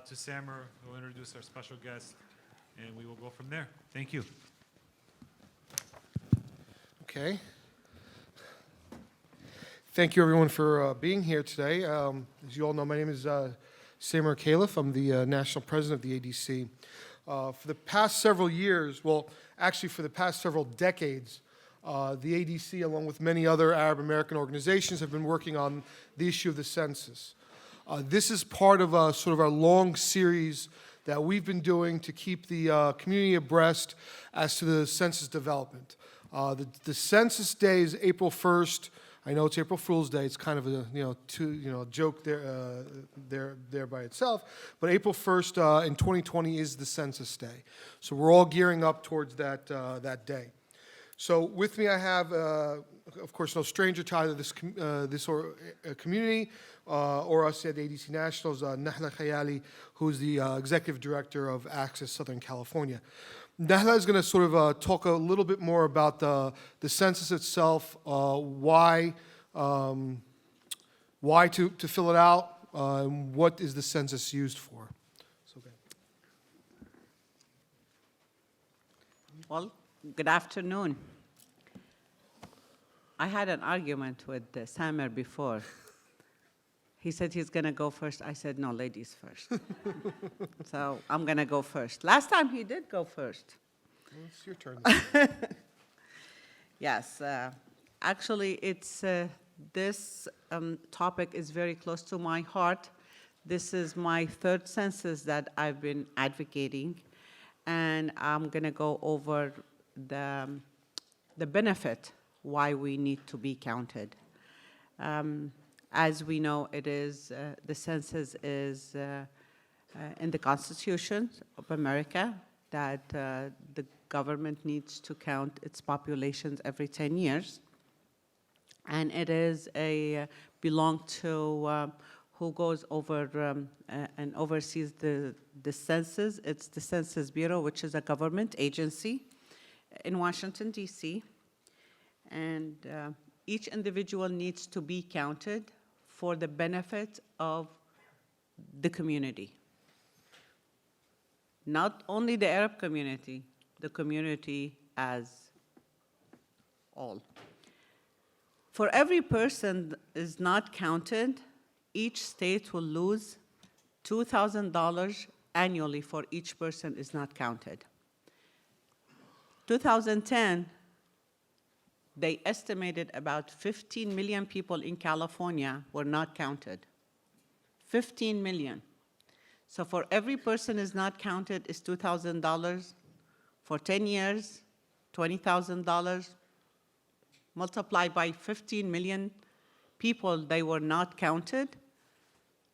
to Samer, who will introduce our special guest, and we will go from there. Thank you. Okay. Thank you, everyone, for being here today. As you all know, my name is Samer Caliph. I'm the National President of the ADC. For the past several years, well, actually for the past several decades, the ADC, along with many other Arab American organizations, have been working on the issue of the census. This is part of sort of our long series that we've been doing to keep the community abreast as to the census development. The census day is April 1st. I know it's April Fool's Day. It's kind of a joke there by itself. But April 1st in 2020 is the census day. So we're all gearing up towards that day. So with me I have, of course, no stranger to either this community or us at ADC Nationals, Nahla Khayali, who's the Executive Director of Access Southern California. Nahla is going to sort of talk a little bit more about the census itself, why to fill it out, and what is the census used for. So, okay. Well, good afternoon. I had an argument with Samer before. He said he's going to go first. I said, no, ladies first. So I'm going to go first. Last time he did go first. Well, it's your turn. Yes. Actually, it's this topic is very close to my heart. This is my third census that I've been advocating. And I'm going to go over the benefit why we need to be counted. As we know, it is the census is in the Constitution of America that the government needs to count its populations every 10 years. And it is belong to who goes over and oversees the census. It's the Census Bureau, which is a government agency in Washington, D.C. And each individual needs to be counted for the benefit of the community. Not only the Arab community, the community as all. For every person that is not counted, each state will lose $2,000 annually for each person is not counted. 2010, they estimated about 15 million people in California were not counted. 15 million. So for every person is not counted is $2,000. For 10 years, $20,000. Multiplied by 15 million people, they were not counted.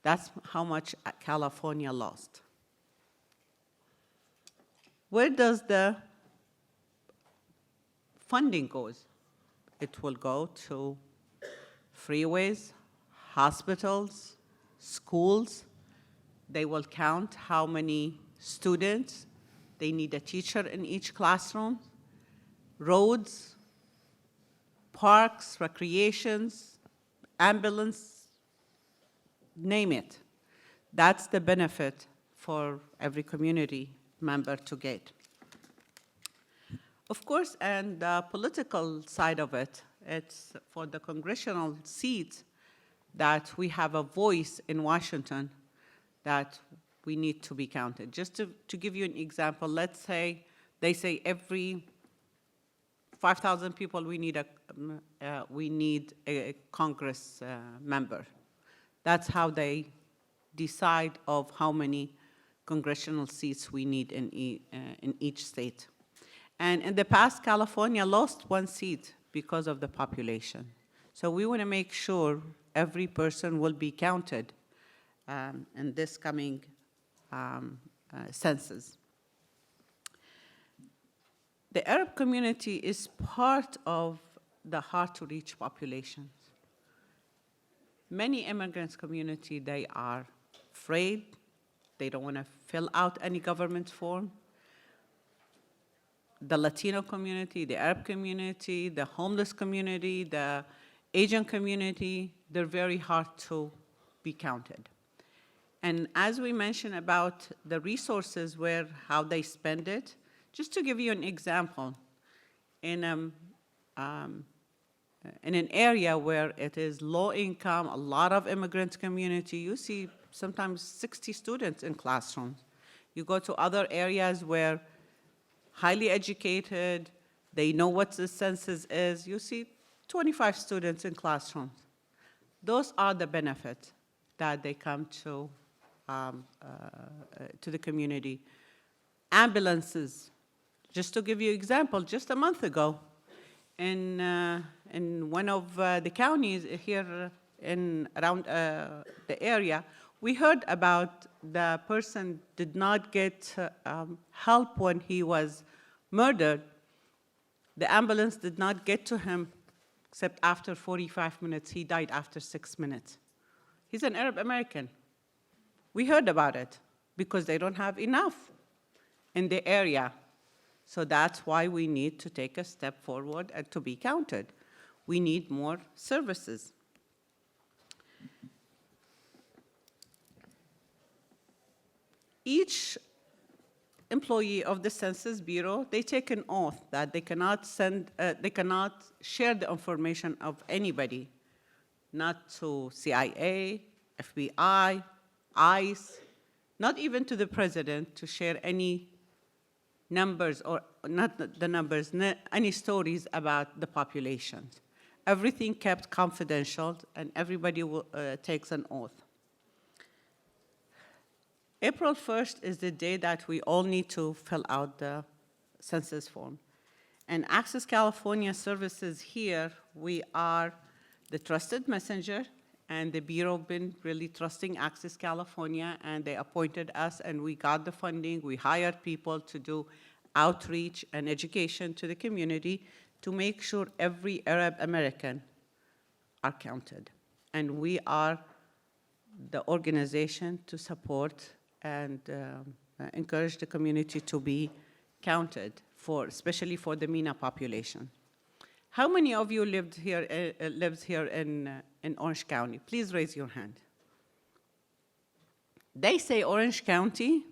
That's how much California lost. Where does the funding go? It will go to freeways, hospitals, schools. They will count how many students. They need a teacher in each classroom. Roads, parks, recreations, ambulance, name it. That's the benefit for every community member to get. Of course, and the political side of it, it's for the congressional seats that we have a voice in Washington that we need to be counted. Just to give you an example, let's say they say every 5,000 people we need a Congress member. That's how they decide of how many congressional seats we need in each state. And in the past, California lost 1 seat because of the population. So we want to make sure every person will be counted in this coming census. The Arab community is part of the hard-to-reach populations. Many immigrants community, they are afraid. They don't want to fill out any government form. The Latino community, the Arab community, the homeless community, the Asian community, they're very hard to be counted. And as we mentioned about the resources, how they spend it, just to give you an example, in an area where it is low income, a lot of immigrant community, you see sometimes 60 students in classrooms. You go to other areas where highly educated, they know what the census is, you see 25 students in classrooms. Those are the benefits that they come to the community. Ambulances, just to give you an example, just a month ago, in one of the counties here around the area, we heard about the person did not get help when he was murdered. The ambulance did not get to him except after 45 minutes. He died after 6 minutes. He's an Arab American. We heard about it because they don't have enough in the area. So that's why we need to take a step forward and to be counted. We need more services. Each employee of the Census Bureau, they take an oath that they cannot share the information of anybody, not to CIA, FBI, ICE, not even to the president to share any numbers, or not the numbers, any stories about the population. Everything kept confidential, and everybody takes an oath. April 1st is the day that we all need to fill out the census form. And Access California Services here, we are the trusted messenger, and the Bureau been really trusting Access California, and they appointed us, and we got the funding. We hired people to do outreach and education to the community to make sure every Arab American are counted. And we are the organization to support and encourage the community to be counted, especially for the MENA population. How many of you lives here in Orange County? Please raise your hand. They say Orange County,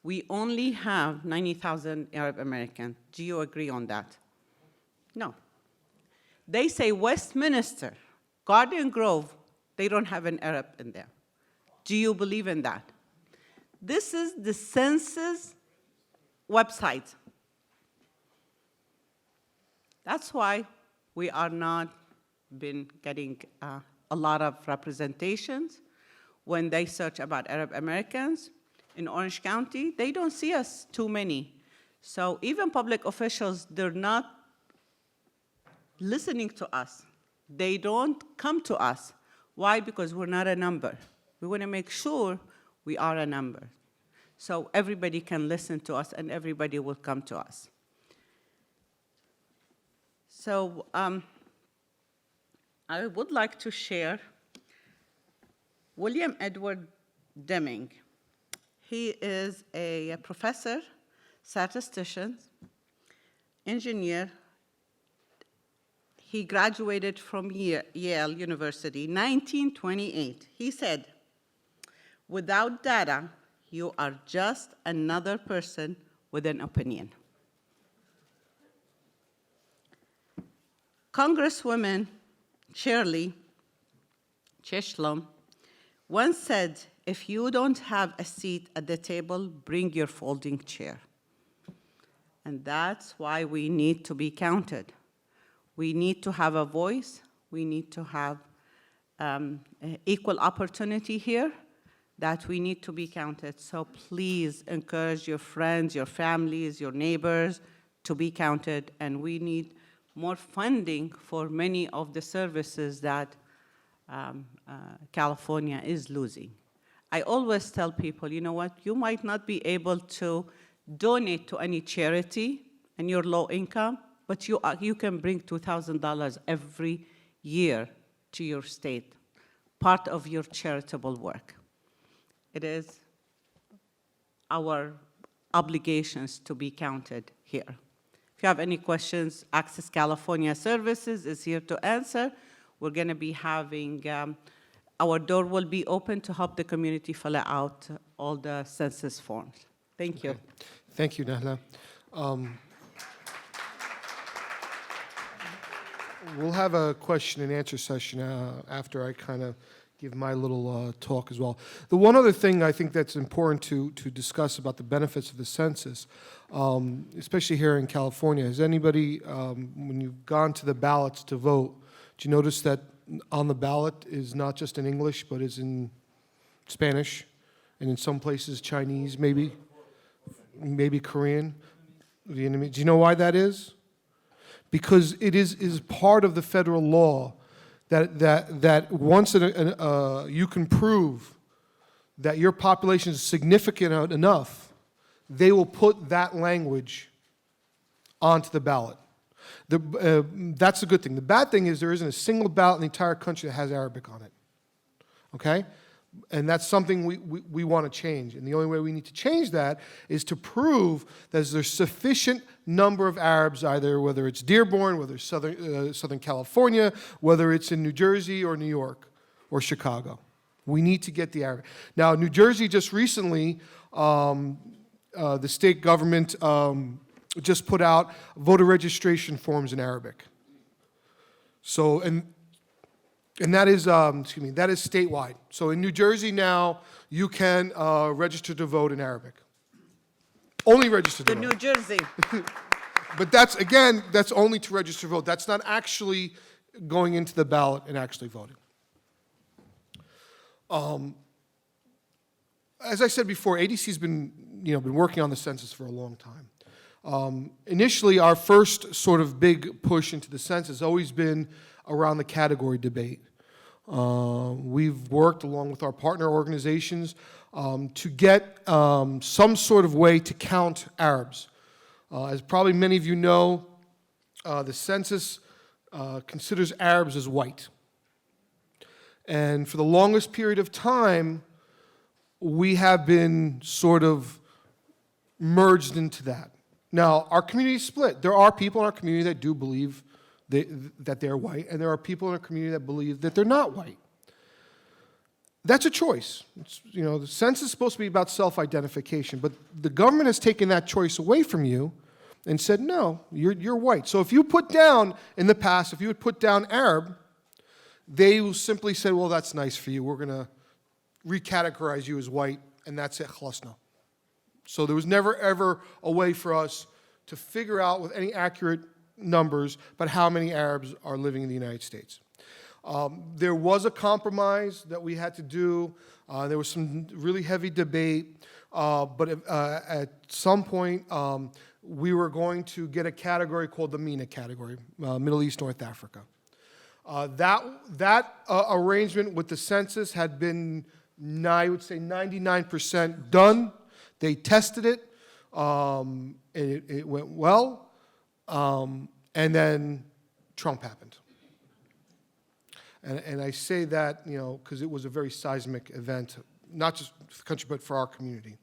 we only have 90,000 Arab Americans. Do you agree on that? No. They say Westminster, Garden Grove, they don't have an Arab in there. Do you believe in that? This is the census website. That's why we are not been getting a lot of representations. When they search about Arab Americans in Orange County, they don't see us too many. So even public officials, they're not listening to us. They don't come to us. Why? Because we're not a number. We want to make sure we are a number. So everybody can listen to us and everybody will come to us. So I would like to share William Edward Deming. He is a professor, statistician, engineer. He graduated from Yale University, 1928. He said, "Without data, you are just another person with an opinion." Congresswoman Shirley Chisholm once said, "If you don't have a seat at the table, bring your folding chair." And that's why we need to be counted. We need to have a voice. We need to have equal opportunity here, that we need to be counted. So please encourage your friends, your families, your neighbors to be counted, and we need more funding for many of the services that California is losing. I always tell people, you know what, you might not be able to donate to any charity and you're low income, but you can bring $2,000 every year to your state, part of your charitable work. It is our obligations to be counted here. If you have any questions, Access California Services is here to answer. We're going to be having our door will be open to help the community fill out all the census forms. Thank you. Thank you, Nahla. We'll have a question and answer session after I kind of give my little talk as well. The one other thing I think that's important to discuss about the benefits of the census, especially here in California, has anybody, when you've gone to the ballots to vote, do you notice that on the ballot is not just in English, but is in Spanish, and in some places Chinese, maybe Korean, Vietnamese? Do you know why that is? Because it is part of the federal law that once you can prove that your population is significant enough, they will put that language onto the ballot. That's a good thing. The bad thing is there isn't a single ballot in the entire country that has Arabic on it. Okay? And that's something we want to change. And the only way we need to change that is to prove that there's sufficient number of Arabs, either whether it's Dearborn, whether it's Southern California, whether it's in New Jersey or New York or Chicago. We need to get the Arabic. Now, New Jersey just recently, the state government just put out voter registration forms in Arabic. So, and that is, that is statewide. So in New Jersey now, you can register to vote in Arabic. Only register to To vote. New Jersey. But that's, again, that's only to register to vote. That's not actually going into the ballot and actually voting. As I said before, ADC's been working on the census for a long time. Initially, our first sort of big push into the census has always been around the category debate. We've worked along with our partner organizations to get some sort of way to count Arabs. As probably many of you know, the census considers Arabs as white. And for the longest period of time, we have been sort of merged into that. Now, our community is split. There are people in our community that do believe that they're white, and there are people in our community that believe that they're not white. That's a choice. The census is supposed to be about self-identification, but the government has taken that choice away from you and said, no, you're white. So if you put down, in the past, if you would put down Arab, they simply said, well, that's nice for you. We're going to recategorize you as white, and that's it, khalas now. So there was never, ever a way for us to figure out with any accurate numbers about how many Arabs are living in the United States. There was a compromise that we had to do. There was some really heavy debate, but at some point, we were going to get a category called the MENA category, Middle East, North Africa. That arrangement with the census had been, I would say, 99% done. They tested it. It went well. And then Trump happened. And I say that, because it was a very seismic event, not just for the country, but for our community.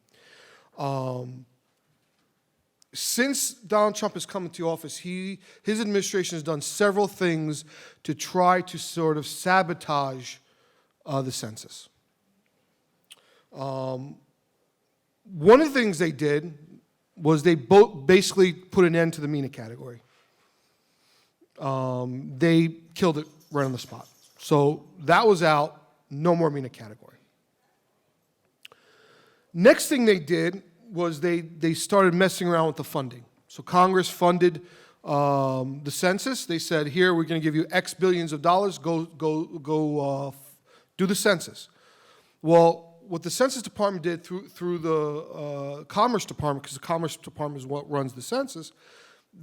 Since Donald Trump has come into office, his administration has done several things to try to sort of sabotage the census. One of the things they did was they basically put an end to the MENA category. They killed it right on the spot. So that was out, no more MENA category. Next thing they did was they started messing around with the funding. So Congress funded the census. They said, here, we're going to give you X billions of dollars, go do the census. Well, what the Census Department did through the Commerce Department, because the Commerce Department is what runs the census,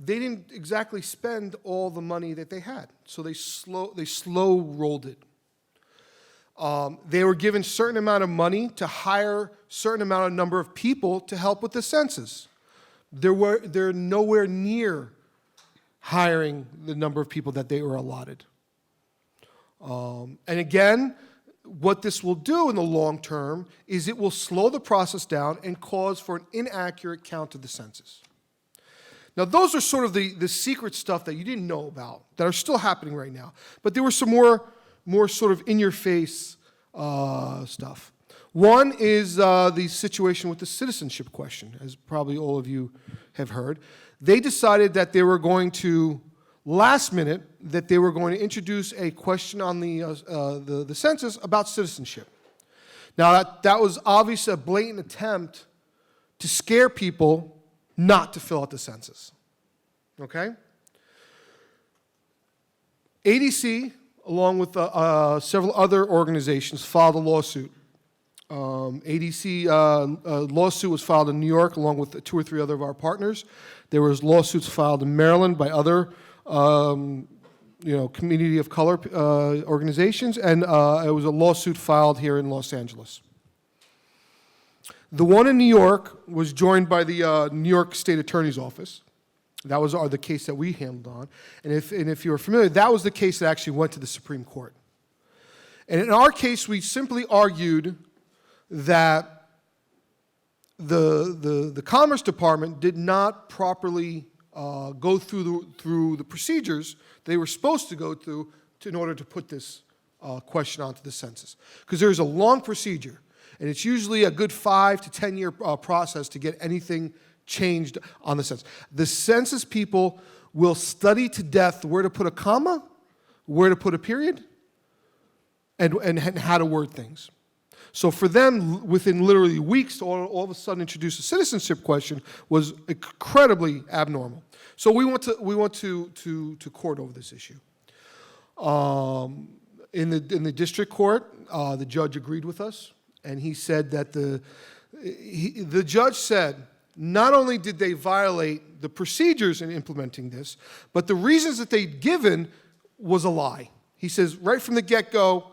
they didn't exactly spend all the money that they had. So they slow rolled it. They were given a certain amount of money to hire a certain amount of number of people to help with the census. They're nowhere near hiring the number of people that they were allotted. And again, what this will do in the long term is it will slow the process down and cause for an inaccurate count of the census. Now, those are sort of the secret stuff that you didn't know about that are still happening right now. But there were some more sort of in-your-face stuff. One is the situation with the citizenship question, as probably all of you have heard. They decided that they were going to, last minute, that they were going to introduce a question on the census about citizenship. Now, that was obviously a blatant attempt to scare people not to fill out the census. Okay? ADC, along with several other organizations, filed a lawsuit. ADC lawsuit was filed in New York along with 2 or 3 other of our partners. There was lawsuits filed in Maryland by other community of color organizations, and it was a lawsuit filed here in Los Angeles. The one in New York was joined by the New York State Attorney's Office. That was the case that we handled on. And if you're familiar, that was the case that actually went to the Supreme Court. And in our case, we simply argued that the Commerce Department did not properly go through the procedures they were supposed to go through in order to put this question onto the census. Because there's a long procedure, and it's usually a good 5 to 10 year process to get anything changed on the census. The census people will study to death where to put a comma, where to put a period, and how to word things. So for them, within literally weeks, to all of a sudden introduce a citizenship question was incredibly abnormal. So we went to court over this issue. In the district court, the judge agreed with us, and he said that the judge said not only did they violate the procedures in implementing this, but the reasons that they'd given was a lie. He says right from the get-go,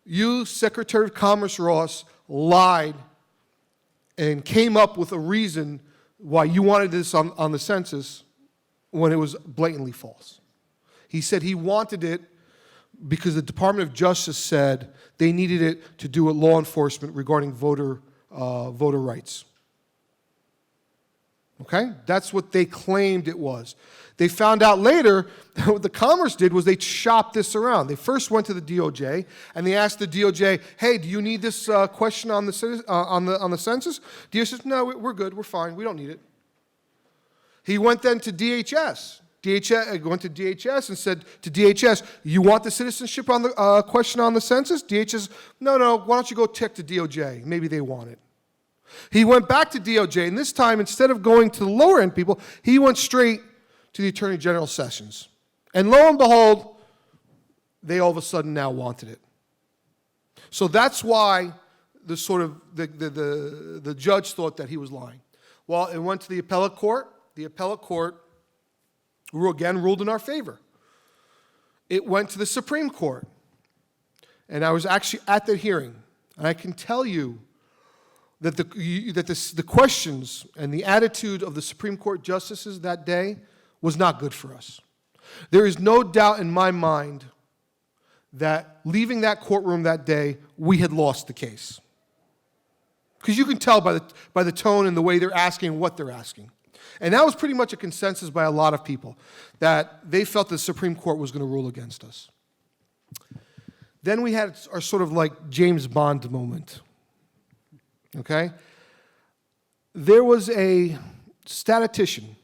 you, Secretary of Commerce Ross, lied and came up with a reason why you wanted this on the census when it was blatantly false. He said he wanted it because the Department of Justice said they needed it to do with law enforcement regarding voter rights. Okay? That's what they claimed it was. They found out later that what the Commerce did was they shopped this around. They first went to the DOJ, and they asked the DOJ, hey, do you need this question on the census? DOJ says, no, we're good, we're fine, we don't need it. He went then to DHS. Went to DHS and said to DHS, you want the citizenship on the question on the census? DHS, no, why don't you go check the DOJ? Maybe they want it. He went back to DOJ, and this time, instead of going to the lower-end people, he went straight to the Attorney General Sessions. And lo and behold, they all of a sudden now wanted it. So that's why the judge thought that he was lying. Well, it went to the appellate court. The appellate court again ruled in our favor. It went to the Supreme Court. And I was actually at the hearing. And I can tell you that the questions and the attitude of the Supreme Court justices that day was not good for us. There is no doubt in my mind that leaving that courtroom that day, we had lost the case. Because you can tell by the tone and the way they're asking what they're asking. And that was pretty much a consensus by a lot of people, that they felt the Supreme Court was going to rule against us. Then we had our sort of like James Bond moment. Okay? There was a statistician